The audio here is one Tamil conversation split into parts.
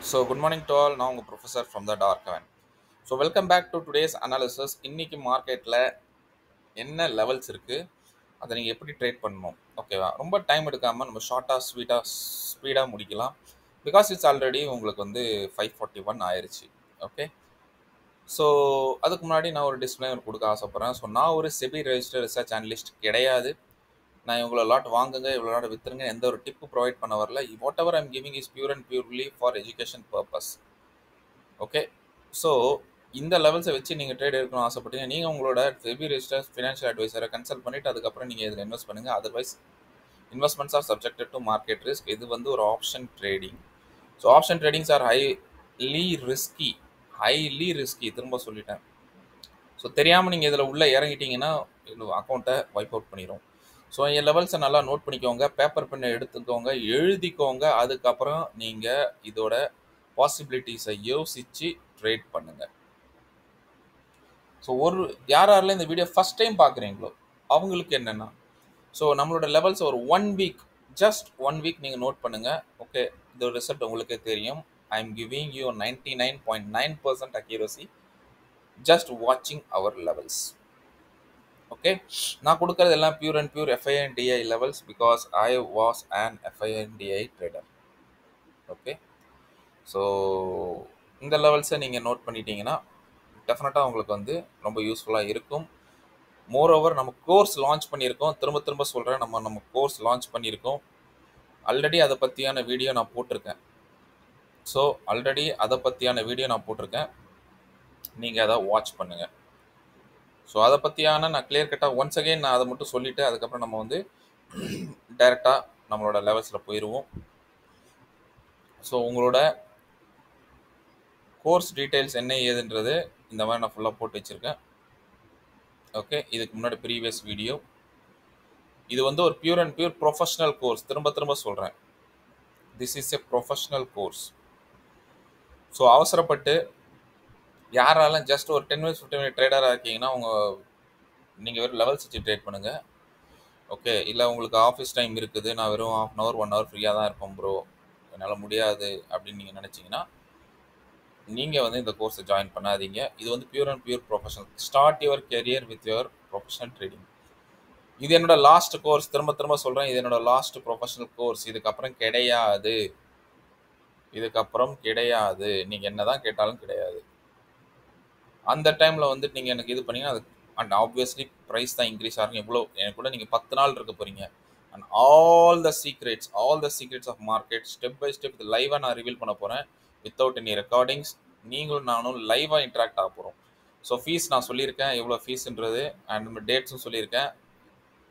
So, good morning to all. Now, professor from the dark heaven. So, welcome back to today's analysis. இன்னைக்கு மார்க்கெட்டில் என்ன லெவல்ஸ் இருக்குது, அதை நீங்கள் எப்படி ட்ரேட் பண்ணணும், ஓகேவா? ரொம்ப டைம் எடுக்காமல் நம்ம ஷார்ட்டாக ஸ்பீடாக முடிக்கலாம். பிகாஸ் இட்ஸ் ஆல்ரெடி உங்களுக்கு வந்து 5:41 ஆயிடுச்சு. ஓகே. ஸோ அதுக்கு முன்னாடி நான் ஒரு டிஸ்க்ளைமர் கொடுக்க ஆசைப்பட்றேன். ஸோ நான் ஒரு செபி ரெஜிஸ்டர்ட் ரிசர்ச் அனலிஸ்ட் கிடையாது. நான் இவ்வளோ லாட் வாங்குங்க, இவ்வளோ லாட் விற்றுருங்க, எந்த ஒரு டிப்பு ப்ரொவைட் பண்ண வரல. What ever I'm giving is pure and purely for education purpose. Okay. So இந்த லெவல்ஸை வச்சு நீங்கள் ட்ரேட் எடுக்கணும்னு ஆசைப்பட்டீங்க, நீங்கள் உங்களோட செபி ரெஜிஸ்டர் ஃபினான்ஷியல் அட்வைசரை கன்சல்ட் பண்ணிவிட்டு அதுக்கப்புறம் நீங்கள் இதில் இன்வெஸ்ட் பண்ணுங்கள். Otherwise investments R subjected to market risk. இது வந்து ஒரு option trading. So option tradings R highly risky. திரும்ப சொல்லிட்டேன். ஸோ தெரியாமல் நீங்கள் இதில் உள்ளே இறங்கிட்டீங்கன்னா அக்கௌண்ட்டை வைப் அவுட் பண்ணிடும். ஸோ என் லெவல்ஸை நல்லா நோட் பண்ணிக்கோங்க, பேப்பர் பெண்ணை எடுத்துக்கோங்க, எழுதிக்கோங்க. அதுக்கப்புறம் நீங்கள் இதோட பாசிபிலிட்டிஸை யோசித்து ட்ரேட் பண்ணுங்கள். ஸோ யாரெல்லாம் இந்த வீடியோ ஃபஸ்ட் டைம் பார்க்குறீங்களோ அவங்களுக்கு என்னென்னா, ஸோ நம்மளோட லெவல்ஸ் ஒரு 1 வீக், ஜஸ்ட் 1 வீக் நீங்கள் நோட் பண்ணுங்கள். ஓகே, இதோட ரிசல்ட் உங்களுக்கே தெரியும். I am giving you 99.9% accuracy just வாட்சிங் அவர் லெவல்ஸ். ஓகே, நான் கொடுக்கறது எல்லாம் pure and pure FINDI levels because I was an FINDI trader. Okay, so இந்த லெவல்ஸை நீங்கள் நோட் பண்ணிட்டீங்கன்னா டெஃபினட்டாக உங்களுக்கு வந்து ரொம்ப யூஸ்ஃபுல்லாக இருக்கும். மோர் ஓவர் நம்ம கோர்ஸ் லான்ச் பண்ணியிருக்கோம். திரும்ப சொல்கிறேன், நம்ம கோர்ஸ் லான்ச் பண்ணியிருக்கோம். ஆல்ரெடி அதை பற்றியான வீடியோ நான் போட்டிருக்கேன். நீங்கள் அதை வாட்ச் பண்ணுங்கள். ஸோ அதை பற்றியான நான் கிளியர் கட்டாக ஒன்ஸ் அகெயின் நான் அதை மட்டும் சொல்லிவிட்டு அதுக்கப்புறம் நம்ம வந்து டைரெக்டாக நம்மளோட லெவல்ஸில் போயிடுவோம். ஸோ உங்களோட கோர்ஸ் டீட்டெயில்ஸ் என்ன ஏதுன்றது இந்த மாதிரி நான் ஃபுல்லாக போட்டு வச்சுருக்கேன். ஓகே, இதுக்கு முன்னாடி ப்ரீவியஸ் வீடியோ. இது வந்து ஒரு pure and pure professional course. திரும்ப சொல்கிறேன், this is a professional course. So அவசரப்பட்டு யாராலும் ஜஸ்ட் ஒரு 10 minutes 15 minute ட்ரேடராக இருக்கீங்கன்னா நீங்கள் வெறும் லெவல்ஸ் வச்சு ட்ரேட் பண்ணுங்கள். ஓகே, இல்லை உங்களுக்கு ஆஃபீஸ் டைம் இருக்குது, நான் வெறும் 1/2 hour 1 hour ஃப்ரீயாக தான் இருப்பேன் ப்ரோ, என்னால் முடியாது அப்படின்னு நீங்கள் நினச்சிங்கன்னா நீங்கள் வந்து இந்த கோர்ஸை ஜாயின் பண்ணாதீங்க. இது வந்து pure and pure professional. Start your career with your professional trading. இது என்னோட லாஸ்ட் கோர்ஸ். திரும்ப சொல்கிறேன், இது என்னோட லாஸ்ட் ப்ரொஃபஷனல் கோர்ஸ். இதுக்கப்புறம் கிடையாது. நீங்கள் என்ன தான் கேட்டாலும் கிடையாது. அந்த டைமில் வந்து நீங்கள் எனக்கு இது பண்ணீங்கன்னா அது அண்ட் ஆப்வியஸ்லி ப்ரைஸ் தான் இன்க்ரீஸ் ஆகும். எவ்வளோ எனக்கு கூட நீங்கள் 10 நாள் இருக்க போகிறீங்க. And all the secrets of market step by step இது லைவாக நான் ரிவீல் பண்ண போகிறேன். Without any recordings. நீங்களும் நானும் லைவாக இன்ட்ராக்ட் ஆக போகிறோம். ஸோ ஃபீஸ் நான் சொல்லியிருக்கேன், எவ்வளோ ஃபீஸுன்றது, அண்ட் டேட்ஸும் சொல்லியிருக்கேன்.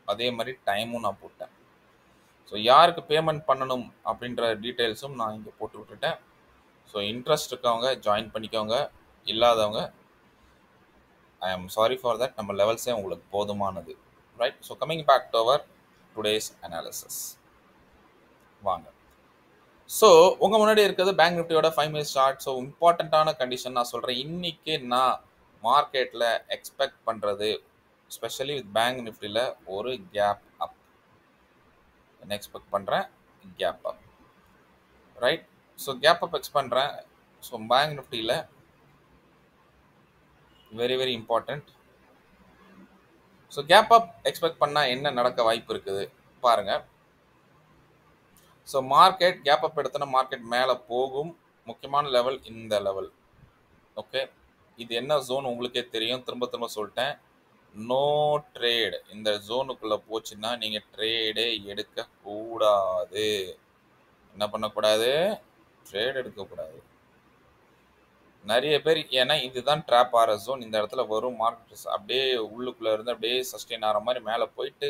அதே மாதிரி டைமும் நான் போட்டேன். ஸோ யாருக்கு பேமெண்ட் பண்ணணும் அப்படின்ற டீட்டெயில்ஸும் நான் இங்கே போட்டு விட்டுட்டேன். ஸோ இன்ட்ரெஸ்ட் இருக்கவங்க ஜாயின் பண்ணிக்கோங்க, இல்லாதவங்க ஐ ஆம் சாரி ஃபார் தட். நம்ம லெவல்ஸே உங்களுக்கு போதுமானது. Right. So coming back to our today's analysis வாங்க. ஸோ உங்கள் முன்னாடி இருக்கிறது பேங்க் நிஃப்டியோட 5 minute சார்ட். ஸோ இம்பார்ட்டண்ட்டான கண்டிஷன் நான் சொல்கிறேன். இன்றைக்கி நான் மார்க்கெட்டில் எக்ஸ்பெக்ட் பண்ணுறது, ஸ்பெஷலி வித் பேங்க் நிஃப்டியில் ஒரு கேப் அப். என்ன எக்ஸ்பெக்ட் பண்ணுறேன்? Gap up. Right. So gap up expect பண்ணுறேன். ஸோ பேங்க் நிஃப்டியில் very important. So gap up expect பண்ணால் என்ன நடக்க வாய்ப்பு இருக்குது பாருங்கள். ஸோ மார்க்கெட் கேப் அப் எடுத்தோன்னா மார்க்கெட் மேலே போகும். முக்கியமான லெவல் இந்த லெவல். ஓகே, இது என்ன ஜோன் உங்களுக்கே தெரியும். திரும்ப சொல்லிட்டேன், நோ ட்ரேட். இந்த ஜோனுக்குள்ளே போச்சுன்னா நீங்கள் ட்ரேடே எடுக்கக்கூடாது. என்ன பண்ணக்கூடாது? ட்ரேட் எடுக்கக்கூடாது. நிறைய பேர் ஏன்னா இதுதான் ட்ராப் ஆகிற ஜோன். இந்த இடத்துல வரும் மார்க்கெட் அப்படியே உள்ளுக்குள்ளே இருந்து அப்படியே சஸ்டெயின் ஆகிற மாதிரி மேலே போயிட்டு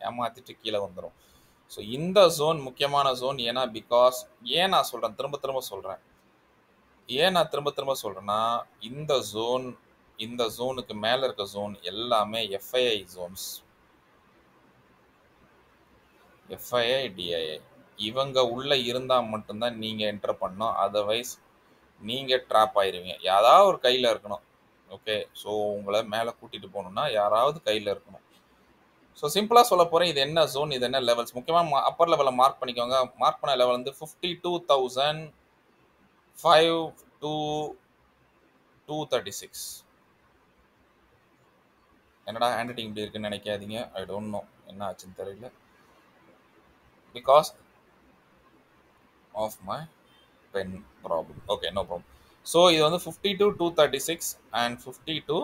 ஏமாற்றிட்டு கீழே வந்துடும். ஸோ இந்த ஜோன் முக்கியமான ஜோன். ஏன்னா பிகாஸ் ஏன் நான் சொல்கிறேன், திரும்ப சொல்கிறேன், ஏன் நான் திரும்ப சொல்கிறேன்னா இந்த ஜோனுக்கு மேலே இருக்க ஜோன் எல்லாமே FII ஜோன்ஸ், FII இவங்க உள்ளே இருந்தால் மட்டும்தான் நீங்கள் என்டர் பண்ணணும். அதர்வைஸ் நீங்கள் ட்ராப் ஆயிடுவீங்க. யாராவது ஒரு கையில் இருக்கணும். ஓகே, ஸோ உங்களை மேலே கூட்டிகிட்டு போகணுன்னா யாராவது கையில் இருக்கணும். ஸோ சிம்பிளாக சொல்ல போகிறேன், இது என்ன ஜோன், இது என்ன லெவல்ஸ். முக்கியமாக அப்பர் லெவலில் மார்க் பண்ணிக்கோங்க. மார்க் பண்ண லெவல் வந்து 52,000 5 to 236. என்னடா ஹேண்ட் ரைட்டிங் இப்படி இருக்குன்னு நினைக்காதீங்க. ஐ டோன்ட் நோ என்ன ஆச்சுன்னு தெரியல. Because of my pen problem. Okay, no problem. So இது வந்து 50 to 236 அண்ட் 50 to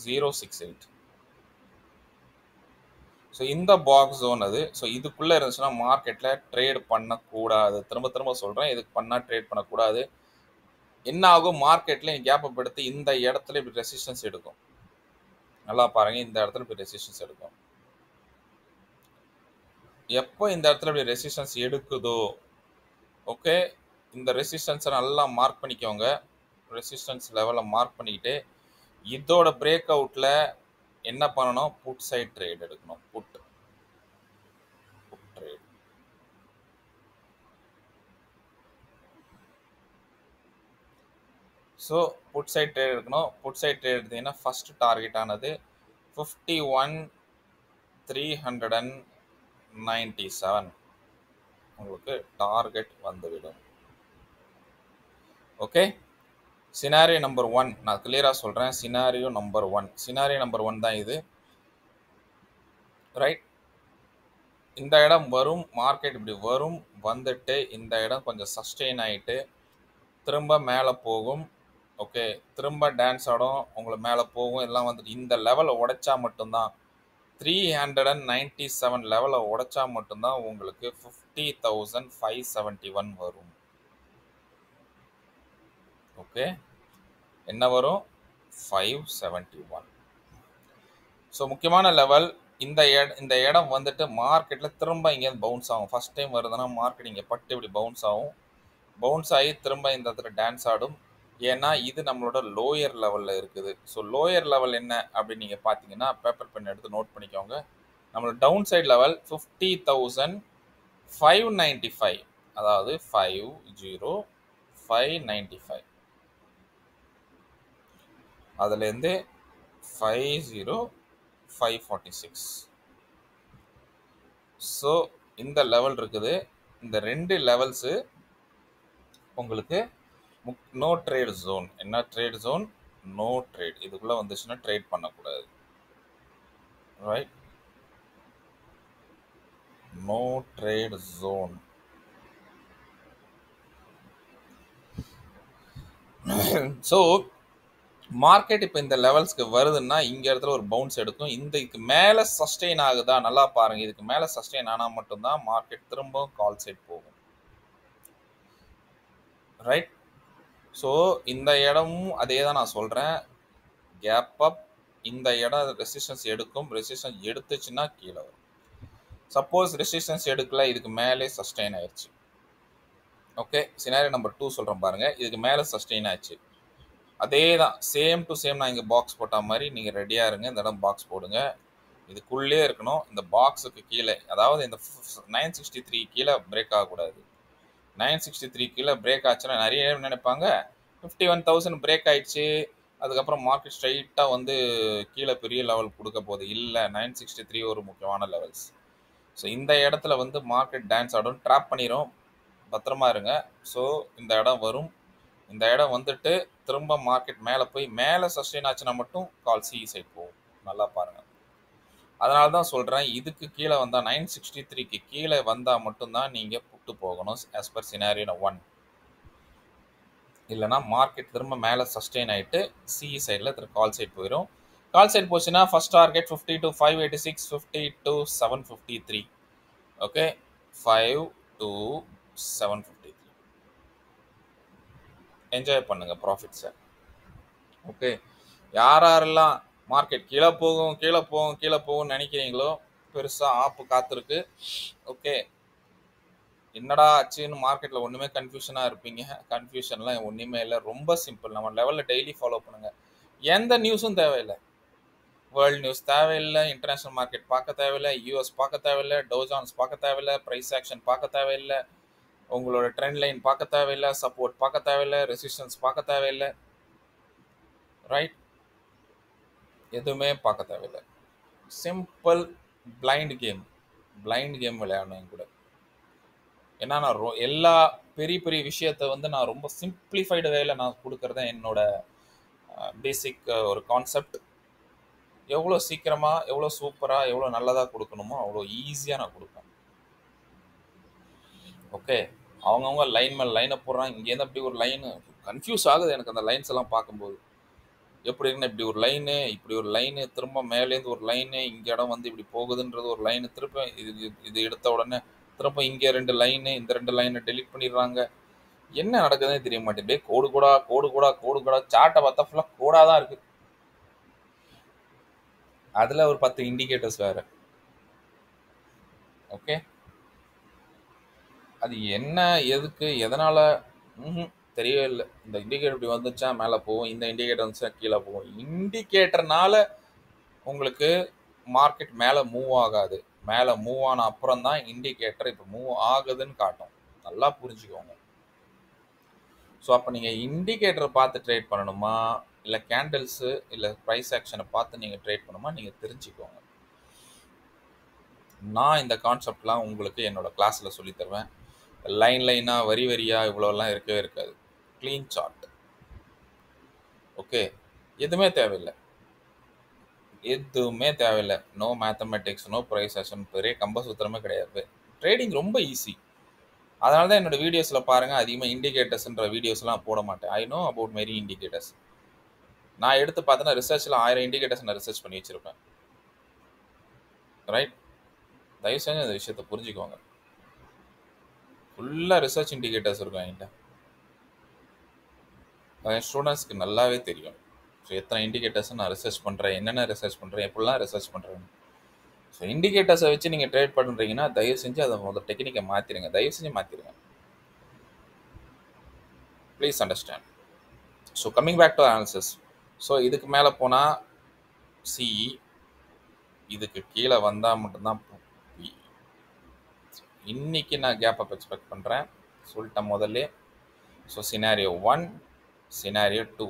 068. ஸோ இந்த பாக்ஸ் ஜோன் அது. ஸோ இதுக்குள்ளே இருந்துச்சுன்னா மார்க்கெட்டில் ட்ரேட் பண்ணக்கூடாது. திரும்ப திரும்ப சொல்கிறேன், இதுக்கு பண்ணால் ட்ரேட் பண்ணக்கூடாது. என்ன ஆகும், மார்க்கெட்டில் கேப்பை எடுத்து இந்த இடத்துல இப்படி ரெசிஸ்டன்ஸ் எடுக்கும். நல்லா பாருங்கள், இந்த இடத்துல இப்படி ரெசிஸ்டன்ஸ் எடுக்கும். எப்போ இந்த இடத்துல இப்படி ரெசிஸ்டன்ஸ் எடுக்குதோ, ஓகே, இந்த ரெசிஸ்டன்ஸை நல்லா மார்க் பண்ணிக்கோங்க. ரெசிஸ்டன்ஸ் லெவலை மார்க் பண்ணிக்கிட்டு இதோட பிரேக் அவுட்டில் என்ன பண்ணணும், புட் சைட் ட்ரேட் எடுக்கணும். Put trade. So put side trade எடுக்கணும். புட் சைட் ட்ரேட் எடுத்தீங்கன்னா ஃபர்ஸ்ட் டார்கெட் ஆனது 51,397 உங்களுக்கு டார்கெட் வந்துவிடும். ஓகே, சினாரியோ நம்பர் 1 நான் கிளியராக சொல்கிறேன். சினாரியோ நம்பர் 1 தான் இது. ரைட், இந்த இடம் வரும், மார்க்கெட் இப்படி வரும், வந்துட்டு இந்த இடம் கொஞ்சம் சஸ்டெயின் ஆகிட்டு திரும்ப மேலே போகும். ஓகே, திரும்ப டான்ஸ் ஆடும், உங்களை மேலே போகும், எல்லாம் வந்துட்டு இந்த லெவலை உடைச்சா மட்டும்தான் 397 லெவலை உடைச்சா மட்டும்தான் உங்களுக்கு 50,571 வரும். ஓகே, என்ன வரும், 571. ஸோ முக்கியமான லெவல் இந்த இடம் வந்துட்டு மார்க்கெட்டில் திரும்ப இங்கேருந்து பவுன்ஸ் ஆகும். ஃபர்ஸ்ட் டைம் வருதுன்னா மார்க்கெட் இங்கே பட்டு இப்படி பவுன்ஸ் ஆகும். பவுன்ஸ் ஆகி திரும்ப இந்த இடத்துல டான்ஸ் ஆடும். ஏன்னா இது நம்மளோட லோயர் லெவலில் இருக்குது. ஸோ லோயர் லெவல் என்ன அப்படின்னு நீங்கள் பார்த்தீங்கன்னா பேப்பர் பென் எடுத்து நோட் பண்ணிக்கோங்க. நம்மளோட டவுன் சைட் லெவல் 50,595, அதாவது 50,595. அதுலேருந்து 50,546. ஸோ இந்த லெவல் இருக்குது. இந்த ரெண்டு லெவல்ஸு உங்களுக்கு நோ ட்ரேட் ஜோன். என்ன ட்ரேட் ஜோன், நோ ட்ரேட். இதுக்குள்ளே வந்துச்சுன்னா ட்ரேட் பண்ணக்கூடாது. Right, no trade zone. So market இப்போ இந்த லெவல்ஸ்க்கு வருதுன்னா இங்க இடத்துல ஒரு பவுன்ஸ் எடுக்கும். இதுக்கு மேலே சஸ்டெயின் ஆகுதா, நல்லா பாருங்க. இதுக்கு மேலே சஸ்டெயின் ஆனால் மட்டும்தான் மார்க்கெட் திரும்பவும் கால் சைட் போகும். ரைட், ஸோ இந்த இடமும் அதே தான் நான் சொல்கிறேன். கேப் அப், இந்த இடம் ரெசிஸ்டன்ஸ் எடுக்கும். ரெசிஸ்டன்ஸ் எடுத்துச்சுன்னா கீழே வரும். சப்போஸ் ரெசிஸ்டன்ஸ் எடுக்கல, இதுக்கு மேலே சஸ்டெயின் ஆயிடுச்சு. ஓகே, சினாரியோ நம்பர் 2 சொல்கிறேன் பாருங்கள். இதுக்கு மேலே சஸ்டெயின் ஆயிடுச்சு. அதே தான், சேம் டு சேம். நான் இங்கே பாக்ஸ் போட்ட மாதிரி நீங்கள் ரெடியாக இருங்க. இந்த இடம் பாக்ஸ் போடுங்க. இதுக்குள்ளே இருக்கணும். இந்த பாக்ஸுக்கு கீழே, அதாவது இந்த 963 கீழே பிரேக் ஆகக்கூடாது. 963 கீழே பிரேக் ஆச்சுன்னா நிறைய பேர் நினைப்பாங்க 51,000 பிரேக் ஆயிடுச்சு, அதுக்கப்புறம் மார்க்கெட் ஸ்ட்ரைட்டாக வந்து கீழே பெரிய லெவல் கொடுக்க போகுது. இல்லை, 963 ஒரு முக்கியமான லெவல்ஸ். ஸோ இந்த இடத்துல வந்து மார்க்கெட் டான்ஸ் ஆடும், ட்ராப் பண்ணிடும். பத்திரமா இருங்க. ஸோ இந்த இடம் வரும். இந்த இடம் வந்துட்டு திரும்ப மார்க்கெட் மேலே போய் மேலே சஸ்டெயின் ஆச்சுன்னா மட்டும் கால் சி சைட் போகும். நல்லா பாருங்கள். அதனால தான் சொல்கிறேன், இதுக்கு கீழே வந்தால் 963க்கு கீழே வந்தால் மட்டும்தான் நீங்கள் புட்டு போகணும் ஆஸ் பர் சினாரியோ 1. இல்லைனா மார்க்கெட் திரும்ப மேலே சஸ்டெயின் ஆகிட்டு சி சைடில் கால் சைட் போயிடும். கால் சைட் போச்சுன்னா first target 50 to 586, 50 to 753. Okay, 5 to 753. Enjoy பண்ணுங்க ப்ராஃபிட்ஸை. ஓகே, யாரெல்லாம் மார்க்கெட் கீழே போகும் கீழே போகும் கீழே போகும்னு நினைக்கிறீங்களோ, பெருசாக ஆப்பு காத்திருக்கு. ஓகே, என்னடா ஆச்சுன்னு மார்க்கெட்டில் ஒன்றுமே கன்ஃபியூஷனாக இருப்பீங்க. கன்ஃபியூஷன்லாம் ஒன்றுமே இல்லை, ரொம்ப சிம்பிள். நம்ம லெவலில் டெய்லி ஃபாலோ பண்ணுங்கள். எந்த நியூஸும் தேவையில்லை. வேர்ல்டு நியூஸ் தேவையில்லை, இன்டர்நேஷ்னல் மார்க்கெட் பார்க்க தேவையில்லை, யூஎஸ் பார்க்க தேவையில்லை, டோஜான்ஸ் பார்க்க தேவையில்லை, ப்ரைஸ் ஆக்ஷன் பார்க்க தேவையில்லை, உங்களோட ட்ரெண்ட் லைன் பார்க்க தேவையில்லை, சப்போர்ட் பார்க்க தேவையில்லை, ரெசிஸ்டன்ஸ் பார்க்க தேவையில்லை. ரைட், எதுவுமே பார்க்க தேவையில்லை. சிம்பிள் பிளைண்ட் கேம் விளையாடணும் கூட. ஏன்னா நான் எல்லா பெரிய பெரிய விஷயத்த வந்து நான் ரொம்ப சிம்பிளிஃபைடு வேல நான் குடுக்கறது தான் என்னோட பேசிக் ஒரு கான்செப்ட். எவ்வளோ சீக்கிரமா, எவ்வளோ சூப்பரா, எவ்வளோ நல்லதா குடுக்கணுமோ, அவ்வளோ ஈஸியா நான் குடுப்பேன். ஓகே. அவங்கவங்க லைன் மேல லைன போடுறாங்க. இங்கேருந்து அப்படி ஒரு லைனு கன்ஃப்யூஸ் ஆகுது எனக்கு அந்த லைன்ஸ் எல்லாம் பார்க்கும்போது. எப்படி இருக்குன்னா, இப்படி ஒரு லைனு, இப்படி ஒரு லைனு, திரும்ப மேலேருந்து ஒரு லைனு, இங்க இடம் வந்து இப்படி போகுதுன்றது ஒரு லைனு, திரும்ப இது இது இது எடுத்த உடனே திரும்ப இங்க 2 லைனு, இந்த 2 லைன டெலீட் பண்ணிடுறாங்க. என்ன நடக்குதுன்னே தெரிய மாட்டேங்குது. அப்படியே கோடு கோடா, கோடு கோடா, கோடு கோடா சார்ட்ட பார்த்தா ஃபுல்லா கோடா தான் இருக்கு. அதுல ஒரு 10 இண்டிகேட்டர்ஸ் வேற. ஓகே. அது என்ன, எதுக்கு, எதனால தெரியவே இல்ல. இந்த இண்டிகேட்டர் இப்படி வந்துச்சா மேல போகும், இந்த இண்டிகேட்டர் வந்துச்சா கீழ போகும். இண்டிகேட்டர்னால உங்களுக்கு மார்க்கெட் மேல மூவ் ஆகாது. மேல மூவ் ஆன அப்புறம் தான் இண்டிகேட்டர் இப்ப மூவ் ஆகுதுன்னு காட்டும். நல்லா புரிஞ்சுக்கோங்க. ஸோ அப்ப நீங்க இண்டிகேட்டர் பார்த்து ட்ரேட் பண்ணணுமா? இல்ல கேண்டில்ஸ் இல்ல பிரைஸ் ஆக்ஷன பார்த்து நீங்க ட்ரேட் பண்ணணுமா? நீங்க தெரிஞ்சுக்கோங்க. நான் இந்த கான்செப்ட்லாம் உங்களுக்கு என்னோட கிளாஸ்ல சொல்லி தருவேன். லைன் லைனா, வரி வரியா இவ்வளோலாம் இருக்கவே இருக்காது. Clean chart. ஓகே. எதுவுமே தேவையில்ல. எதுவுமே தேவையில்ல. No mathematics, no price action, பெரிய கம்பசூத்திரமே கிடையாது. ட்ரேடிங் ரொம்ப ஈஸி. அதனால தான் என்னோட வீடியோஸ்ல பாருங்க அதிகமா இண்டிகேட்டர்ஸ்ன்ற வீடியோஸ்லாம் போட மாட்டேன். I know about many indicators. நான் எடுத்து பார்த்தேன்னா ரிசர்ச்ல 1000 இண்டிகேட்டர்ஸ் நான் ரிசர்ச் பண்ணி வச்சிருப்பேன். ரைட்? தயவு செஞ்சு அந்த விஷயத்த புரிஞ்சுக்கோங்க. ஃபுல்லா ரிசர்ச் இண்டிகேட்டர்ஸ் இருக்கும் என்கிட்ட. என் ஸ்டூடெண்ட்ஸ்க்கு நல்லாவே தெரியும். ஸோ எத்தனை இண்டிகேட்டர்ஸ் நான் ரிசர்ச் பண்ணுறேன், என்னென்ன ரிசர்ச் பண்ணுறேன், எப்படிலாம் ரிசர்ச் பண்ணுறேன். ஸோ இண்டிகேட்டர்ஸை வச்சு நீங்கள் ட்ரேட் பண்ணுறீங்கன்னா தயவு செஞ்சு அதை முதல் டெக்னிக்கை மாற்றிடுங்க. தயவு செஞ்சு மாற்றிடுங்க. Please understand. So coming back to analysis. So இதுக்கு மேலே போனால் சிஇ, இதுக்கு கீழே வந்தால் மட்டும்தான் PE. இன்னைக்கு நான் கேப் அப் எக்ஸ்பெக்ட் பண்ணுறேன், சொல்லிட்டேன் முதல்ல. So scenario 1, scenario 2.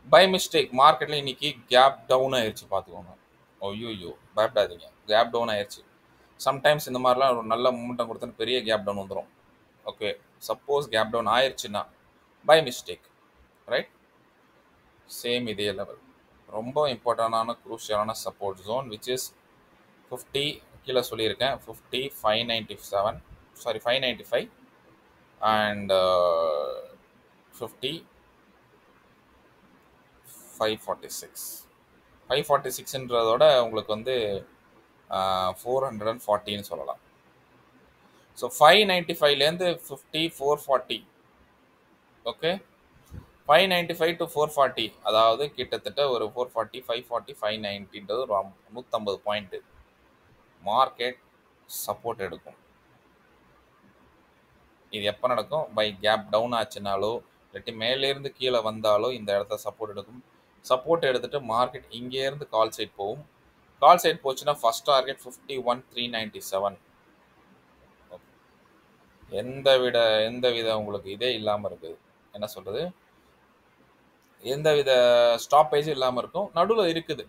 By mistake மார்க்கெட்டில் இன்னைக்கு கேப் டவுன் ஆயிடுச்சு பார்த்துக்கோங்க. ஐயோ பயப்படாதீங்க, கேப் டவுன் ஆயிடுச்சு. சம்டைம்ஸ் இந்த மாதிரிலாம் ஒரு நல்ல மூமெண்டம் கொடுத்தா பெரிய கேப் டவுன் வந்துடும். ஓகே, சப்போஸ் கேப் டவுன் ஆயிடுச்சுன்னா பை மிஸ்டேக், ரைட்? சேம் இதே லெவல் ரொம்ப இம்பார்ட்டண்டான குரூஷியலான சப்போர்ட் ஜோன் விச் இஸ் 50. கீழே சொல்லியிருக்கேன் 50, 597, சாரி 595 அண்ட் 50, 546. 546ன்றதோட உங்களுக்கு வந்து 440ன்னு சொல்லலாம். ஸோ 595லேருந்து 50, 440. ஓகே, 595 டு 440, அதாவது கிட்டத்தட்ட ஒரு 440, 540, 590ன்றது ஒரு 150 பாயிண்ட் மார்க்கெட் சப்போர்ட் எடுக்கும். இது எப்போ நடக்கும்? பை கேப் டவுன் ஆச்சுனாலோ இல்லாட்டி மேலேருந்து கீழே வந்தாலோ இந்த இடத்த சப்போர்ட் எடுக்கும். சப்போர்ட் எடுத்துட்டு மார்க்கெட் இங்கேருந்து கால் சைட் போகும். கால் சைட் போச்சுன்னா ஃபர்ஸ்ட் டார்கெட் 51,397. எந்தவித உங்களுக்கு இதே இல்லாமல் இருக்குது, என்ன சொல்கிறது, எந்தவித ஸ்டாப்பேஜும் இல்லாமல் இருக்கும். நடுவில் இருக்குது,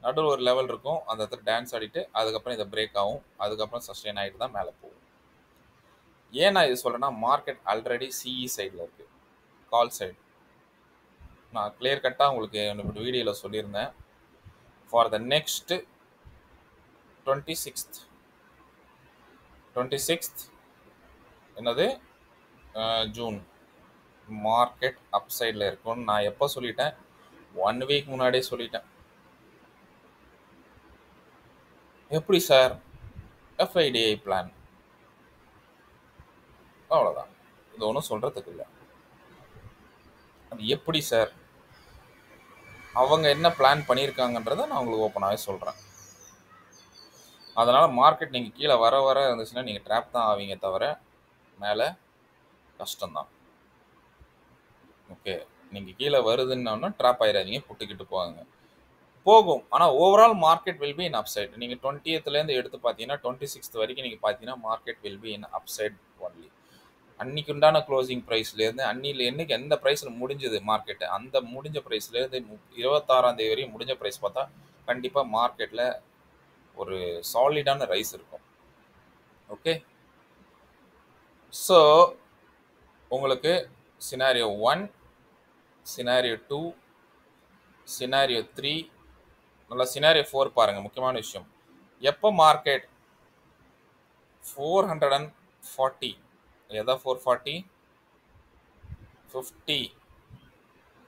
நடுவில் ஒரு லெவல் இருக்கும், அந்த இடத்துல டான்ஸ் ஆடிட்டு அதுக்கப்புறம் இதை பிரேக் ஆகும், அதுக்கப்புறம் சஸ்டெயின் ஆகிட்டு தான் மேலே போகும். ஏன் நான் இது சொல்கிறேன்னா மார்க்கெட் ஆல்ரெடி சிஇ சைடில் இருக்குது, கால் சைடு. நான் கிளியர் கட்டாக உங்களுக்கு என்னோட வீடியோவில் சொல்லியிருந்தேன். ஃபார் த நெக்ஸ்ட் 26th என்னது ஜூன் மார்க்கெட் அப் சைடில் இருக்கும்னு நான் எப்போ சொல்லிட்டேன்? 1 வீக் முன்னாடியே சொல்லிட்டேன். எப்படி சார்? எஃப்ஐடிஐ பிளான், அவ்வளோதான். இது ஒன்றும் சொல்கிறதுக்கு இல்லை. அது எப்படி சார், அவங்க என்ன பிளான் பண்ணியிருக்காங்கன்றதை நான் உங்களுக்கு ஓப்பனாகவே சொல்கிறேன். அதனால் மார்க்கெட் நீங்கள் கீழே வர இருந்துச்சுன்னா நீங்கள் ட்ராப் தான் ஆவீங்க தவிர மேலே கஷ்டம்தான். ஓகே, நீங்கள் கீழே வருதுன்னா ட்ராப் ஆயிடாதீங்க, புட்டுக்கிட்டு போகும். ஆனால் overall market will be in upside. நீங்கள் 20th எடுத்து பார்த்தீங்கன்னா 26th வரைக்கும் நீங்கள் பார்த்தீங்கன்னா market will be in upside only. அன்னைக்கு உண்டான க்ளோசிங் ப்ரைஸ்லேருந்து என்னைக்கு எந்த ப்ரைஸில் முடிஞ்சது மார்க்கெட்டு, அந்த முடிஞ்ச ப்ரைஸ்லேருந்து 26ஆம் வரையும் முடிஞ்ச ப்ரைஸ் பார்த்தா கண்டிப்பாக மார்க்கெட்டில் ஒரு சாலிடான ரைஸ் இருக்கும். ஓகே, ஸோ உங்களுக்கு சினாரியோ 1, சினாரியோ 2, சினாரியோ 3, நல்ல சினாரியோ 4 பாருங்க. முக்கியமான விஷயம், எப்போ மார்க்கெட் 440, எதா 440, 50,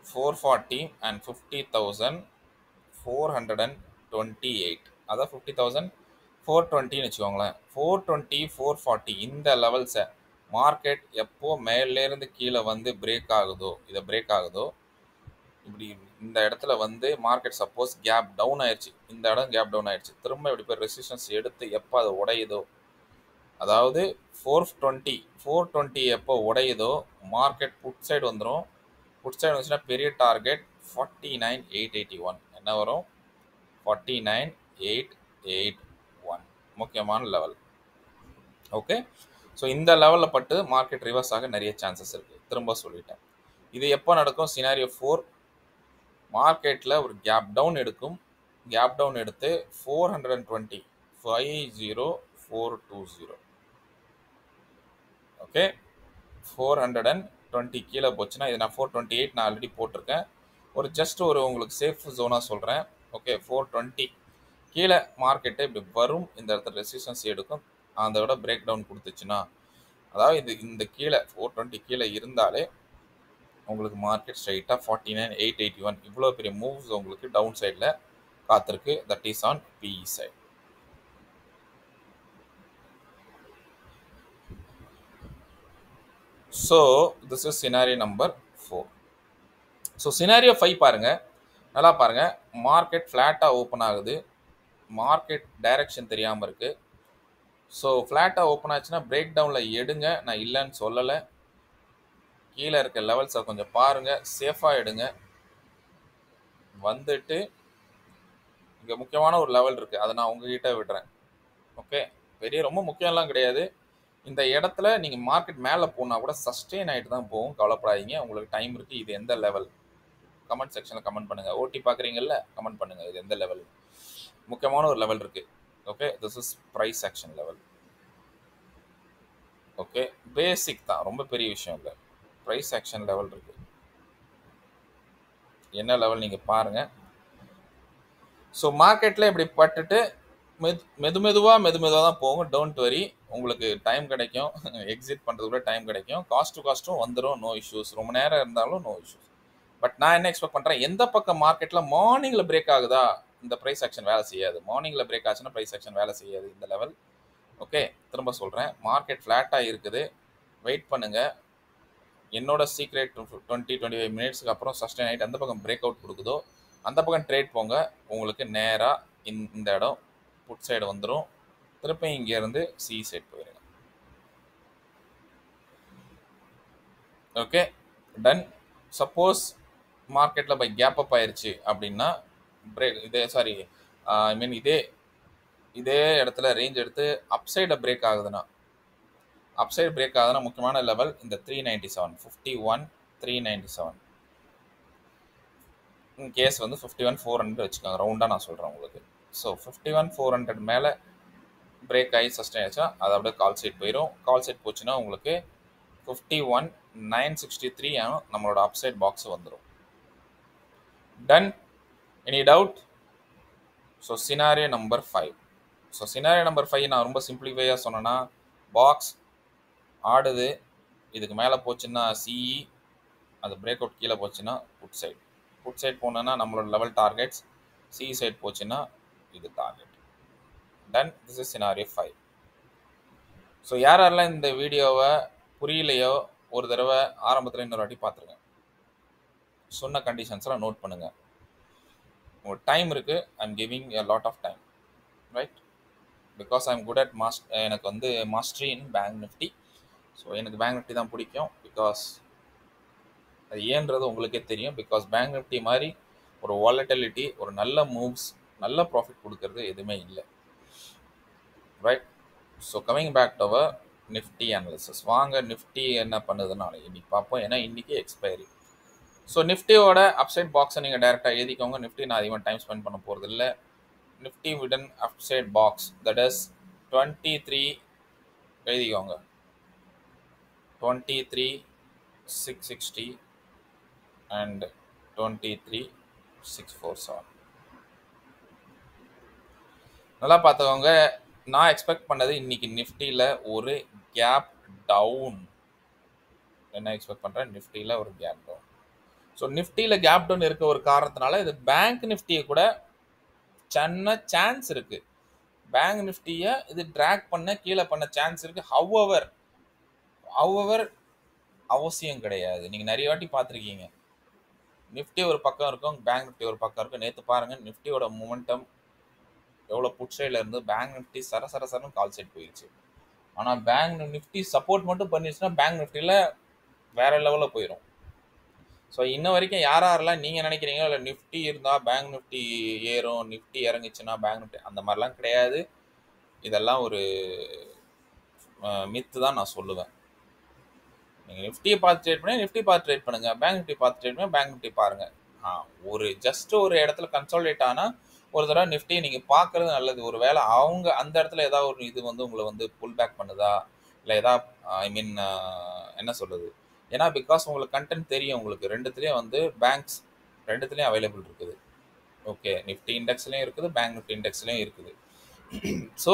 440 அண்ட் 50,428, அதான் 50,420ன்னு வச்சுக்கோங்களேன். 420, 440 இந்த லெவல்ஸை மார்க்கெட் எப்போ மேலேருந்து கீழே வந்து பிரேக் ஆகுதோ, இதை பிரேக் ஆகுதோ, இப்படி இந்த இடத்துல வந்து மார்க்கெட் சப்போஸ் கேப் டவுன் ஆயிடுச்சு, இந்த இடம் கேப் டவுன் ஆயிடுச்சு, திரும்ப இப்படி போய் ரெசிஸ்டன்ஸ் எடுத்து எப்போ அது உடையுதோ, அதாவது 420 எப்போ உடையுதோ மார்க்கெட் புட் சைடு வந்துடும். புட் சைடு வந்துச்சுன்னா பெரிய டார்கெட் 49,881 என்ன வரும்? 49,881 முக்கியமான லெவல். ஓகே, ஸோ இந்த லெவலில் பட்டு மார்க்கெட் ரிவர்ஸ் ஆக நிறைய சான்சஸ் இருக்குது. திரும்ப சொல்லிட்டேன். இது எப்போ நடக்கும்? சினாரியோ 4 மார்க்கெட்டில் ஒரு கேப் டவுன் எடுக்கும். கேப் டவுன் எடுத்து 420, 50420, ஓகே, 420 கீழே போச்சுன்னா, இது நான் 428 நான் ஆல்ரெடி போட்டிருக்கேன். ஒரு ஜஸ்ட் ஒரு உங்களுக்கு சேஃப் ஜோனாக சொல்கிறேன். ஓகே, 420 கீழே மார்க்கெட்டை இப்படி வரும், இந்த இடத்துல ரெசிஸ்டன்ஸ் எடுக்கும். அதை விட பிரேக் டவுன் கொடுத்துச்சுன்னா, அதாவது இந்த கீழே 420 கீழே இருந்தாலே உங்களுக்கு மார்க்கெட் ஸ்ட்ரைட்டாக 49,881 இவ்வளோ பெரிய மூவ்ஸ் உங்களுக்கு டவுன் சைடில் காத்திருக்கு. That is on PE side. So this is scenario number 4. So scenario 5 பாருங்கள், நல்லா பாருங்கள். மார்க்கெட் ஃப்ளாட்டாக ஓப்பன் ஆகுது, மார்க்கெட் டைரக்ஷன் தெரியாமல் இருக்குது. ஸோ ஃப்ளாட்டாக ஓப்பன் ஆச்சுன்னா பிரேக் டவுனில் எடுங்க, நான் இல்லைன்னு சொல்லலை. கீழே இருக்க லெவல்ஸை கொஞ்சம் பாருங்கள், சேஃபாக எடுங்க. வந்துட்டு இங்கே முக்கியமான ஒரு லெவல் இருக்குது, அதை நான் உங்ககிட்ட விடுறேன். ஓகே, பெரிய ரொம்ப முக்கியம்லாம் கிடையாது. இந்த இடத்துல நீங்கள் மார்க்கெட் மேலே போனால் கூட சஸ்டெயின் ஆகிட்டு தான் போகும், கவலைப்படாதீங்க. உங்களுக்கு டைம் இருக்குது. இது எந்த லெவல்? கமெண்ட் செக்ஷனில் கமெண்ட் பண்ணுங்கள். ஓட்டி பார்க்குறீங்கல்ல, கமெண்ட் பண்ணுங்கள் இது எந்த லெவல். முக்கியமான ஒரு லெவல் இருக்குது. Okay, this is price action level. Okay, basic தான், ரொம்ப பெரிய விஷயம் இல்லை. ப்ரைஸ் ஆக்ஷன் லெவல் இருக்குது. என்ன லெவல் நீங்கள் பாருங்கள். ஸோ மார்க்கெட்டில் இப்படி பட்டுட்டு மெதுவாக தான் போகும். டோன்ட் வரி, உங்களுக்கு டைம் கிடைக்கும். எக்ஸிட் பண்ணுறது கூட டைம் கிடைக்கும். காஸ்ட் டு காஸ்ட்டும் வந்துடும், நோ இஷ்யூஸ். ரொம்ப நேரம் இருந்தாலும் நோ இஷ்யூஸ். பட் நான் என்ன எக்ஸ்பெக்ட் பண்ணுறேன், எந்த பக்கம் மார்க்கெட்டில் மார்னிங்கில் பிரேக் ஆகுதா இந்த ப்ரைஸ் ஆக்ஷன் வேலை செய்யாது. மார்னிங்கில் பிரேக் ஆச்சுன்னா ப்ரைஸ் ஆக்ஷன் வேலை செய்யாது இந்த லெவல். ஓகே, திரும்ப சொல்கிறேன், மார்க்கெட் ஃப்ளாட்டாக இருக்குது, வெயிட் பண்ணுங்கள். என்னோட சீக்ரெட் 20-25 மினிட்ஸ்க்கு அப்புறம் சஸ்டெயின் ஆகிட்டு அந்த பக்கம் பிரேக் அவுட் கொடுக்குதோ அந்த பக்கம் ட்ரேட் போங்க. உங்களுக்கு நேராக இந்த இடம் புட் சைடு வந்துடும். திருப்பி இங்கேருந்து சி சைட் போயிடுங்க. Okay, done. சப்போஸ் மார்க்கெட்டில் பை கேப் அப் ஆயிடுச்சு அப்படின்னா பிரேக் ஐ மீன் இதே இடத்துல ரேஞ்ச் எடுத்து அப்சைடில் பிரேக் ஆகுதுன்னா, அப்சைடு பிரேக் ஆகுதுன்னா முக்கியமான லெவல் இந்த 397, 51,397. கேஸ் வந்து 51,400 வச்சுக்கோங்க, ரவுண்டாக நான் சொல்கிறேன் உங்களுக்கு. ஸோ 51,400 மேலே பிரேக் ஆகி சஸ்டெயின் ஆச்சுன்னா அது அப்படியே கால் சைட் போயிடும். கால் சைட் போச்சுன்னா உங்களுக்கு 51,963 நம்மளோட அப்சைட் பாக்ஸ் வந்துடும். Done. Any doubt? So scenario number 5. So scenario number 5 நான் ரொம்ப சிம்பிளிஃபையாக சொன்னேன்னா, பாக்ஸ் ஆடுது, இதுக்கு மேலே போச்சுன்னா சிஇ, அது பிரேக் அவுட் கீழே போச்சுன்னா புட் சைட். புட் சைட் போனோன்னா நம்மளோட லெவல் டார்கெட்ஸ், சிஇ சைட் போச்சுன்னா இது target. Done. This is scenario 5. So யாரெல்லாம் இந்த வீடியோவை புரியலையோ ஒரு தடவை ஆரம்பத்தில் இன்னொரு வாட்டி பார்த்துருங்க. சொன்ன கண்டிஷன்ஸ்லாம் நோட் பண்ணுங்கள். உங்கள் டைம் இருக்குது, I'm giving a lot of time, right? Because I'm good at எனக்கு வந்து mastery in bank Nifty. So எனக்கு பேங்க் நிஃப்டி தான் பிடிக்கும். பிகாஸ் அது ஏன்றது உங்களுக்கே தெரியும். பிகாஸ் பேங்க் நிஃப்டி மாதிரி ஒரு வாலட்டிலிட்டி, ஒரு நல்ல மூவ்ஸ், நல்ல ப்ராஃபிட் கொடுக்கறது எதுவுமே இல்லை, right? So coming back to our Nifty analysis. வாங்க நிஃப்டி என்ன பண்ணுதுனால இன்னைக்கு பார்ப்போம். ஏன்னா இன்றைக்கி எக்ஸ்பைரி. ஸோ நிஃப்டியோட அப்சைட் பாக்ஸை நீங்கள் டைரெக்டாக எழுதிக்கோங்க. நிஃப்டி நான் அதிகமாக டைம் ஸ்பெண்ட் பண்ண போகிறது இல்லை. Nifty Vikatan upside box, that is 23 எழுதிக்கோங்க. 23,660 அண்ட் 23,647. நல்லா பார்த்துக்கோங்க. நான் எக்ஸ்பெக்ட் பண்ணது இன்னைக்கு நிஃப்டியில் ஒரு கேப் டவுன். என்ன எக்ஸ்பெக்ட் பண்ணுறேன்? நிஃப்டியில் ஒரு கேப் டவுன். ஸோ நிஃப்டியில் கேப் டவுன் இருக்க ஒரு காரணத்தினால இது பேங்க் நிஃப்டியை கூட சின்ன சான்ஸ் இருக்கு. பேங்க் நிஃப்டியை இது ட்ராக் பண்ண கீழே பண்ண சான்ஸ் இருக்கு. ஹவவர் அவசியம் கிடையாது. நீங்க நிறைய வாட்டி பார்த்துருக்கீங்க. நிஃப்டி ஒரு பக்கம் இருக்கும், பேங்க் நிஃப்டி ஒரு பக்கம் இருக்கும். நேற்று பாருங்க நிஃப்டியோட மூமெண்டம் எவ்வளோ புட் சைடில் இருந்து பேங்க் நிஃப்டி சரசரன்னு கால் சைட் போயிடுச்சு. ஆனால் பேங்க் நிஃப்டி சப்போர்ட் மட்டும் பண்ணிடுச்சுன்னா பேங்க் நிஃப்டியில் வேற லெவலில் போயிடும். ஸோ இன்ன வரைக்கும் யாரெல்லாம் நீங்கள் நினைக்கிறீங்களோ இல்லை நிஃப்டி இருந்தால் பேங்க் நிஃப்டி ஏறும், நிஃப்டி இறங்குச்சுன்னா பேங்க் நிஃப்டி, அந்த மாதிரிலாம் கிடையாது. இதெல்லாம் ஒரு மித்து தான் நான் சொல்லுவேன். நீங்கள் நிஃப்டியை பார்த்து ட்ரேட் பண்ணி நிஃப்டி பார்த்து ட்ரேட் பண்ணுங்கள், பேங்க் நிஃப்டி பார்த்து ட்ரேட் பண்ணி பேங்க் நிஃப்டி பாருங்கள். ஒரு ஜஸ்ட் ஒரு இடத்துல கன்சாலிடேட் ஆனால் ஒரு தடவை நிஃப்டியை நீங்கள் பார்க்குறது நல்லது. ஒரு வேளை அவங்க அந்த இடத்துல ஏதாவது ஒரு இது வந்து உங்களை வந்து புல் பேக் பண்ணுதா, இல்லை ஏதாவது என்ன சொல்லுது, ஏன்னா பிகாஸ் உங்களுக்கு கண்டென்ட் தெரியும். உங்களுக்கு ரெண்டுத்துலேயும் வந்து பேங்க்ஸ் ரெண்டுத்துலேயும் அவைலபிள் இருக்குது. ஓகே, நிஃப்டி இண்டெக்ஸ்லேயும் இருக்குது, பேங்க் நிஃப்டி இண்டெக்ஸ்லேயும் இருக்குது. ஸோ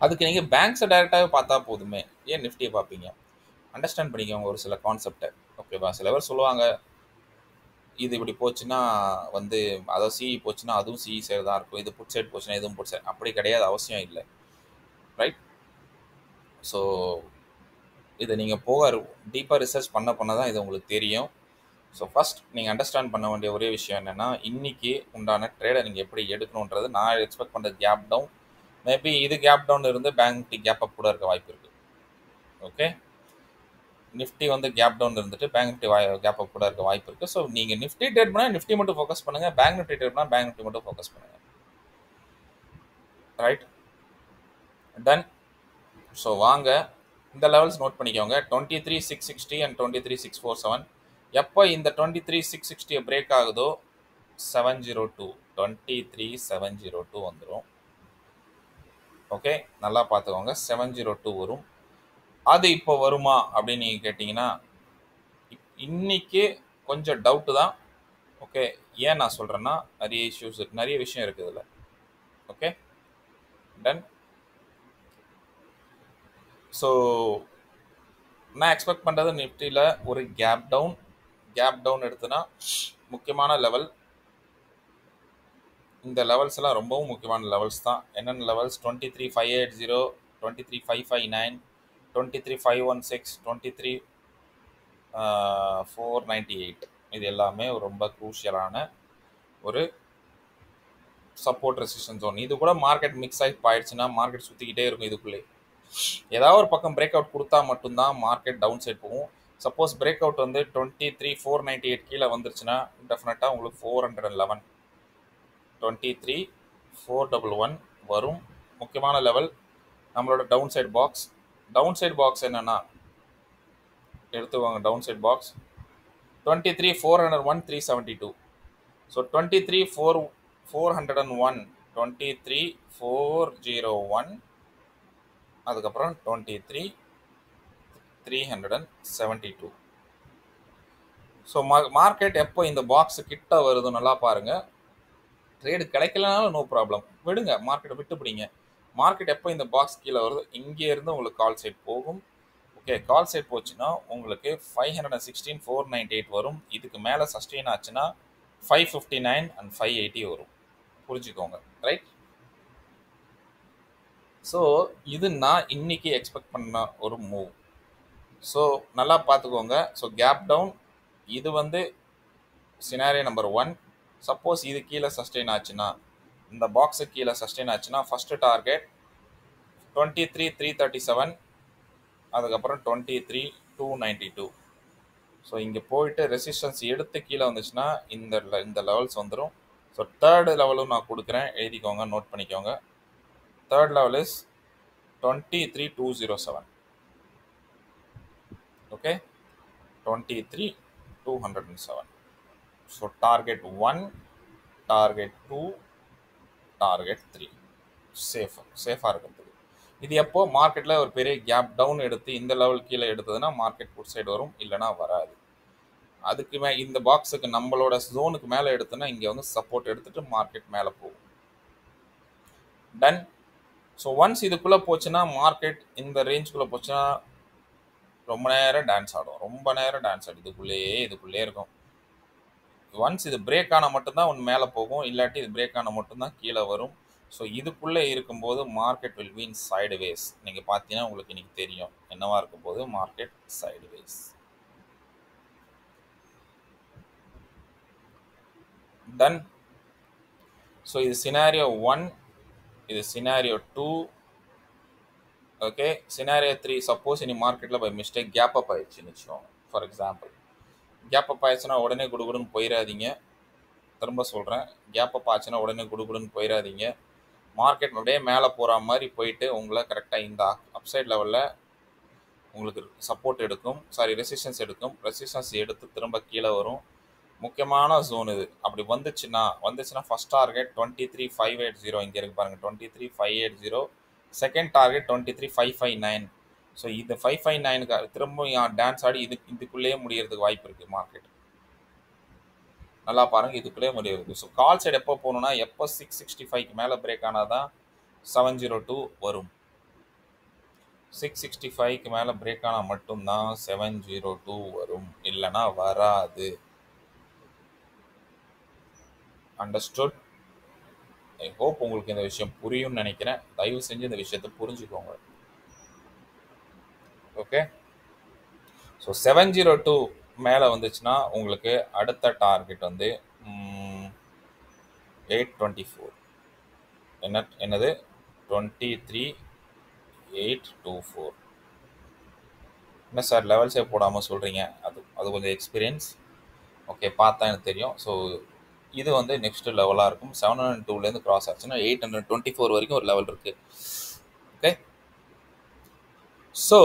அதுக்கு நீங்கள் பேங்க்ஸை டைரெக்டாகவே பார்த்தா போதுமே, ஏன் நிஃப்டியை பார்ப்பீங்க? அண்டர்ஸ்டாண்ட் பண்ணிக்கோங்க ஒரு சில கான்செப்டை. ஓகேவா? சில பேர் சொல்லுவாங்க இது இப்படி போச்சுன்னா வந்து அதாவது சிஇ போச்சுன்னா அதுவும் சிஇ சைடு தான் இருக்கும், இது புட் சைட் போச்சுன்னா இதுவும் புட் சைட். அப்படி கிடையாது, அவசியம் இல்லை. ரைட்? ஸோ இதை நீங்கள் போக டீப்பாக ரிசர்ச் பண்ண தான் இது உங்களுக்கு தெரியும். ஸோ ஃபஸ்ட் நீங்கள் அண்டர்ஸ்டாண்ட் பண்ண வேண்டிய ஒரே விஷயம் என்னென்னா, இன்றைக்கி உண்டான ட்ரேடை நீங்கள் எப்படி எடுக்கணுன்றது. நான் எக்ஸ்பெக்ட் பண்ணுறது கேப் டவுன். மேபி இது கேப் டவுன் இருந்து பேங்க் நிஃப்டி கேப் அப் கூட இருக்க வாய்ப்பு இருக்குது. ஓகே, நிஃப்டி வந்து கேப் டவுன் இருந்துட்டு பேங்க் நிஃப்டி கேப் அப் கூட இருக்க வாய்ப்பு இருக்குது. ஸோ நீங்கள் நிஃப்டி ட்ரேட் பண்ணால் நிஃப்டி மட்டும் ஃபோக்கஸ் பண்ணுங்கள், பேங்க் நிஃப்டி ட்ரேட் பண்ணால் பேங்க் நிஃப்டி மட்டும் ஃபோக்கஸ் பண்ணுங்கள். ரைட்? டன். ஸோ வாங்க இந்த லெவல்ஸ் நோட் பண்ணிக்கோங்க. 23,660 அண்ட் 23,647. எப்போ இந்த 23,660 பிரேக் ஆகுதோ 702 23,702 வந்துடும். ஓகே, நல்லா பார்த்துக்கோங்க. 702 வரும். அது இப்போ வருமா அப்படின்னு நீங்கள் கேட்டிங்கன்னா இன்னைக்கு கொஞ்சம் டவுட்டு தான். ஓகே, ஏன் நான் சொல்கிறேன்னா நிறைய இஷ்யூஸ் இருக்குது, நிறைய விஷயம் இருக்குது இதில். Okay, done. ஸோ நான் எக்ஸ்பெக்ட் பண்ணுறது நிஃப்டியில் ஒரு கேப் டவுன் எடுத்துனா முக்கியமான லெவல். இந்த லெவல்ஸ் எல்லாம் ரொம்பவும் முக்கியமான லெவல்ஸ் தான். என்னென்ன லெவல்ஸ்? 23,580, 23,559, 23,516, 23,498. இது எல்லாமே ரொம்ப குரூஷியலான ஒரு சப்போர்ட் ரெசிஸ்டன்ஸ் ஜோன். இது கூட மார்க்கெட் மிக்ஸ் ஆகி போயிடுச்சுன்னா மார்க்கெட் சுற்றிக்கிட்டே இருக்கும். இதுக்குள்ளே ஏதாவது ஒரு பக்கம் பிரேக் அவுட் கொடுத்தா மட்டும்தான் மார்க்கெட் டவுன் சைட் போகும். சப்போஸ் பிரேக் அவுட் வந்து 23,498 கீழே வந்துருச்சுன்னா டெஃபினட்டாக உங்களுக்கு 411, 23,411 வரும். முக்கியமான லெவல் நம்மளோட downside box. Downside box என்னன்னா எடுத்துவாங்க. Downside box 23,401, 372. ஸோ 23,401, 23,401, அதுக்கப்புறம் 23,372. ஸோ மார்க்கெட் எப்போ இந்த பாக்ஸ் கிட்ட வருது நல்லா பாருங்க. ட்ரேடு கிடைக்கலனாலும் நோ ப்ராப்ளம், விடுங்க, மார்க்கெட்டை விட்டு பிடிங்க. மார்க்கெட் எப்போ இந்த பாக்ஸ் கீழே வருது இங்கே இருந்து உங்களுக்கு கால் சைட் போகும். ஓகே, கால் சைட் போச்சுன்னா உங்களுக்கு 516, 498 வரும். இதுக்கு மேலே சஸ்டெயின் ஆச்சுன்னா 559 and 580 வரும். புரிஞ்சுக்கோங்க. ரைட்? ஸோ இது நான் இன்னைக்கு எக்ஸ்பெக்ட் பண்ண ஒரு மூவ். ஸோ நல்லா பார்த்துக்கோங்க. ஸோ கேப் டவுன் இது வந்து சினாரியோ நம்பர் 1. சப்போஸ் இது கீழே சஸ்டெயின் ஆச்சுன்னா, இந்த பாக்ஸு கீழே சஸ்டெயின் ஆச்சுன்னா ஃபஸ்ட்டு டார்கெட் 23,337, அதுக்கப்புறம் 23,292. ஸோ இங்கே போயிட்டு ரெசிஸ்டன்ஸ் எடுத்து கீழே வந்துச்சுன்னா இந்த லெவல்ஸ் வந்துடும். ஸோ தேர்டு லெவலும் நான் கொடுக்குறேன், எழுதிக்கோங்க, நோட் பண்ணிக்கோங்க. Third level is 23,207. Okay, 23,207. So target 1, target 2, target 3. சேஃபாக இருக்கிறதுக்கு. இது எப்போ மார்க்கெட்டில் ஒரு பெரிய கேப் டவுன் எடுத்து இந்த லெவல் கீழே எடுத்ததுன்னா மார்க்கெட் புட் சைடு வரும், இல்லைனா வராது. அதுக்கு இந்த பாக்ஸுக்கு நம்மளோட ஜோனுக்கு மேலே எடுத்தோன்னா இங்கே வந்து சப்போர்ட் எடுத்துட்டு மார்க்கெட் மேலே போகும். டன். ஸோ ஒன்ஸ் இதுக்குள்ளே போச்சுன்னா மார்க்கெட் இந்த ரேஞ்சுக்குள்ளே போச்சுன்னா ரொம்ப நேரம் டான்ஸ் ஆடும், ரொம்ப நேரம் டான்ஸ் ஆடும், இதுக்குள்ளேயே இருக்கும். ஒன்ஸ் இது பிரேக் ஆனால் மட்டும்தான் ஒன்று மேலே போகும், இல்லாட்டி இது பிரேக் ஆனால் மட்டும்தான் கீழே வரும். ஸோ இதுக்குள்ளே இருக்கும்போது market will be in sideways. நீங்கள் பார்த்தீங்கன்னா உங்களுக்கு இன்னைக்கு தெரியும் என்னவா இருக்கும் போது market sideways. Done. So இது சினாரியோ 1, இது சினாரியோ 2. ஓகே, சினாரியோ 3 சப்போஸ் இனி மார்க்கெட்டில் பை மிஸ்டேக் கேப் அப் ஆயிடுச்சுன்னு வச்சுக்கோங்க. ஃபார் எக்ஸாம்பிள் கேப் அப் ஆயிடுச்சுன்னா உடனே குடுகுடுன்னு போயிடாதீங்க. திரும்ப சொல்கிறேன், கேப் அப் ஆச்சுன்னா உடனே குடுகுடுன்னு போயிடாதீங்க. மார்க்கெட் அப்படியே மேலே போகிற மாதிரி போயிட்டு உங்களை கரெக்டாக இந்த அப்சைட் லெவலில் உங்களுக்கு சப்போர்ட் எடுக்கும், ரெசிஸ்டன்ஸ் எடுக்கும். ரெசிஸ்டன்ஸ் எடுத்து திரும்ப கீழே வரும். முக்கியமான ஜோன் இது. அப்படி வந்துச்சுன்னா ஃபர்ஸ்ட் டார்கெட் 23,580 இங்கே இருக்கு பாருங்கள், 23,580. Second target 23,559. ஸோ இந்த 559க்கு திரும்ப டான்ஸ் ஆடி இதுக்குள்ளேயே முடியறதுக்கு வாய்ப்பு இருக்குது மார்க்கெட். நல்லா பாருங்கள், இதுக்குள்ளே முடியாது. ஸோ கால் சைடு எப்போ போகணுன்னா எப்போ 665க்கு மேலே பிரேக் ஆனால் தான் 702 வரும். 665க்கு மேலே பிரேக் ஆனால் மட்டும்தான் 702 வரும், இல்லைன்னா வராது. அண்டர்ஸ்டுட்? ஐ ஹோப் உங்களுக்கு இந்த விஷயம் புரியும்னு நினைக்கிறேன். தயவு செஞ்சு இந்த விஷயத்தை புரிஞ்சுக்கோங்க. ஓகே, ஸோ 702 மேலே வந்துச்சுன்னா உங்களுக்கு அடுத்த டார்கெட் வந்து 824. என்னது 23,824. என்ன சார் லெவல்ஸே போடாமல் சொல்கிறீங்க? அது கொஞ்சம் எக்ஸ்பீரியன்ஸ். ஓகே, பார்த்தா எனக்கு தெரியும். ஸோ இது வந்து நெக்ஸ்ட் லெவலாக இருக்கும். 702லேருந்து கிராஸ் ஆச்சுன்னா 824 வரைக்கும் ஒரு லெவல் இருக்குது. ஓகே, ஸோ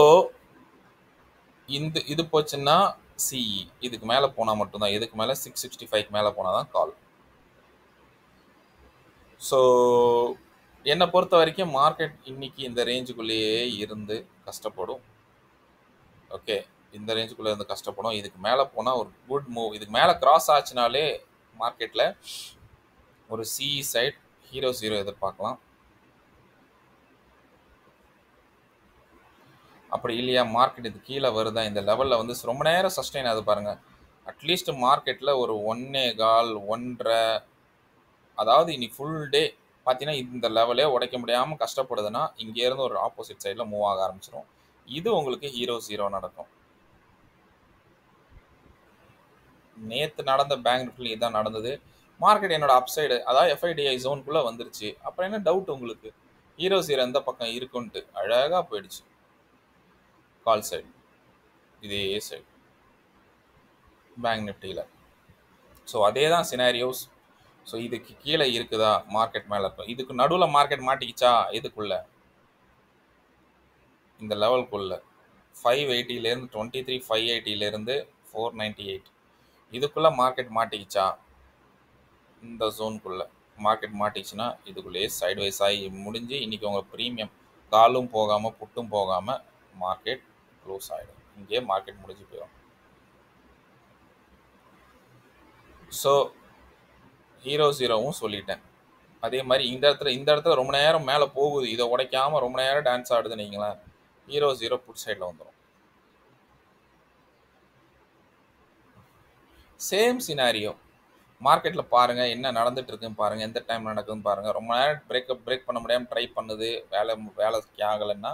இது போச்சுன்னா சிஇ இதுக்கு மேலே போனால் மட்டும்தான், இதுக்கு மேலே 665க்கு மேலே போனால் தான் கால். ஸோ என்னை பொறுத்த வரைக்கும் மார்க்கெட் இன்னைக்கு இந்த ரேஞ்சுக்குள்ளேயே இருந்து கஷ்டப்படும். ஓகே, இந்த ரேஞ்சுக்குள்ளே இருந்து கஷ்டப்படும். இதுக்கு மேலே போனால் ஒரு குட் மூவ். இதுக்கு மேலே கிராஸ் ஆச்சுனாலே மார்க்கெட்டில் ஒரு சிஇ சைட் ஹீரோ 0 எதிர்பார்க்கலாம். அப்படி இல்லையா மார்க்கெட் இது கீழே வருதா இந்த லெவலில் வந்து ரொம்ப நேரம் சஸ்டெயின் ஆகுது பாருங்கள். அட்லீஸ்ட் மார்க்கெட்டில் ஒரு 1.25 1.5, அதாவது இன்னைக்கு ஃபுல் டே பார்த்தீங்கன்னா இந்த லெவலே உடைக்க முடியாமல் கஷ்டப்படுதுன்னா இங்கேருந்து ஒரு ஆப்போசிட் சைடில் மூவ் ஆக ஆரம்பிச்சிடும். இது உங்களுக்கு ஹீரோ 0 நடக்கும். நேற்று நடந்த பேங்க் நிஃப்டியில் இதான் நடந்தது. மார்க்கெட் என்னோட அப்சைடு, அதாவது எஃப்ஐடிஐ ஜோனுக்குள்ளே வந்துருச்சு. அப்புறம் என்ன டவுட் உங்களுக்கு? ஹீரோ 0 எந்த பக்கம் இருக்குன்ட்டு அழகாக போயிடுச்சு. கால் சைடு இதே சைடு பேங்க் நிஃப்டியில். ஸோ அதே தான் சினாரியோஸ். ஸோ இதுக்கு கீழே இருக்குதா மார்க்கெட் மேலே இருக்கும். இதுக்கு நடுவில் மார்க்கெட் மாட்டிக்கிச்சா இதுக்குள்ள இந்த லெவலுக்குள்ள 580லேருந்து 23,580லேருந்து 498 இதுக்குள்ளே மார்க்கெட் மாட்டிக்கிச்சா, இந்த ஜோனுக்குள்ளே மார்க்கெட் மாட்டிச்சுன்னா இதுக்குள்ளேயே சைட்வைஸ் ஆகி முடிஞ்சு இன்றைக்கி உங்கள் ப்ரீமியம் காலும் போகாமல் புட்டும் போகாமல் மார்க்கெட் க்ளோஸ் ஆகிடும். இங்கேயே மார்க்கெட் முடிஞ்சு போயிடும். ஸோ ஹீரோ 0வும் சொல்லிட்டேன். அதே மாதிரி இந்த இடத்துல ரொம்ப நேரம் மேலே போகுது, இதை உடைக்காமல் ரொம்ப நேரம் டான்ஸ் ஆடுதுன்னு வைங்களேன், ஹீரோ 0 புட் சைடில் வந்துடும். சேம் சினாரியோ மார்க்கெட்டில் பாருங்கள் என்ன நடந்துட்டு இருக்குன்னு பாருங்கள், எந்த டைம் நடக்குதுன்னு பாருங்கள். ரொம்ப நேரம் பிரேக் பண்ண முடியாமல் ட்ரை பண்ணுது, வேலைக்கு ஆகலைன்னா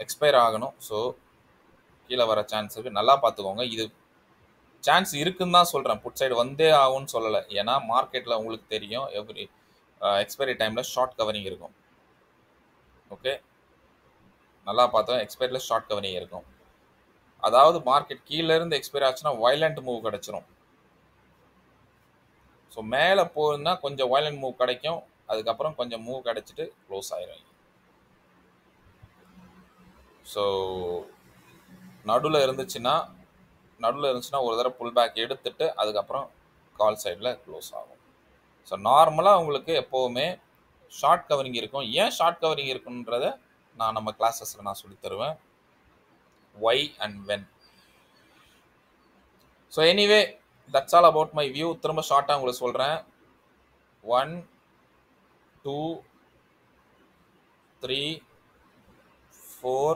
எக்ஸ்பயர் ஆகணும். ஸோ கீழே வர சான்ஸ் இருக்குது, நல்லா பார்த்துக்கோங்க. இது சான்ஸ் இருக்குன்னு தான் சொல்கிறேன், புட் சைடு வந்தே ஆகும்னு சொல்லலை. ஏன்னா மார்க்கெட்டில் உங்களுக்கு தெரியும் எவ்ரி எக்ஸ்பைரி டைமில் ஷார்ட் கவரிங் இருக்கும். ஓகே, நல்லா பார்த்தோம், எக்ஸ்பைரியில் ஷார்ட் கவரிங் இருக்கும். அதாவது மார்க்கெட் கீழேருந்து எக்ஸ்பைரி ஆச்சுன்னா வயலண்ட் மூவ் கிடச்சிரும். ஸோ மேலே போகுதுன்னா கொஞ்சம் வயலண்ட் மூவ் கிடைக்கும், அதுக்கப்புறம் கொஞ்சம் மூவ் கிடச்சிட்டு க்ளோஸ் ஆயிரும். ஸோ நடுவில் இருந்துச்சுன்னா ஒரு தடவை புல் பேக் எடுத்துட்டு அதுக்கப்புறம் கால் சைடில் க்ளோஸ் ஆகும். ஸோ நார்மலாக உங்களுக்கு எப்போவுமே ஷார்ட் கவரிங் இருக்கும். ஏன் ஷார்ட் கவரிங் இருக்குன்றத நான் நம்ம கிளாஸஸில் நான் சொல்லித் தருவேன். why and when. So anyway that's all about my view. திரும்ப ஷார்ட்டாக உங்களுக்கு சொல்கிறேன். 1 2 3 4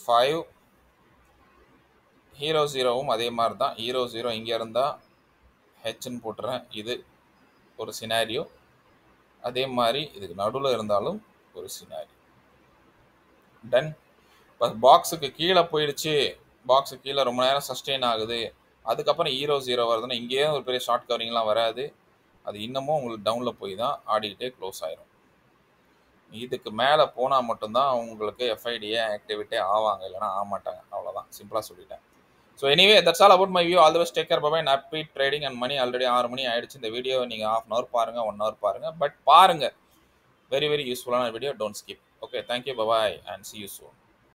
5 ஹீரோ 0வும் அதே மாதிரி தான். ஹீரோ 0 இங்கே இருந்தால் ஹெச்ன்னு போட்டுறேன். இது ஒரு சினாரியோ. அதே மாதிரி இதுக்கு நடுவில் இருந்தாலும் ஒரு சினாரியோ. டன். இப்போ பாக்ஸுக்கு கீழே போயிடுச்சு, பாக்ஸுக்கு கீழே ரொம்ப நேரம் சஸ்டெயின் ஆகுது, அதுக்கப்புறம் ஹீரோ 0 வருதுன்னா இங்கேயே ஒரு பெரிய ஷார்ட் கவரிங்லாம் வராது. அது இன்னமும் உங்களுக்கு டவுனில் போய் தான் ஆடிக்கிட்டே க்ளோஸ் ஆயிரும். இதுக்கு மேலே போனால் மட்டும்தான் உங்களுக்கு எஃப்ஐடியே ஆக்டிவிட்டே ஆவாங்க, இல்லைனா ஆக மாட்டாங்க. அவ்வளோதான், சிம்பிளாக சொல்லிட்டேன். So anyway that's all about my view. All the best, take care, bye bye. Happy trading and மணி. ஆல்ரெடி 6 மணி ஆயிடுச்சு. இந்த வீடியோ நீங்கள் 1/2 hour பாருங்கள், 1 hour பாருங்கள், பட் பாருங்கள். வெரி வெரி யூஸ்ஃபுல்லான video. Don't skip. Okay, thank you, bye bye and see you soon.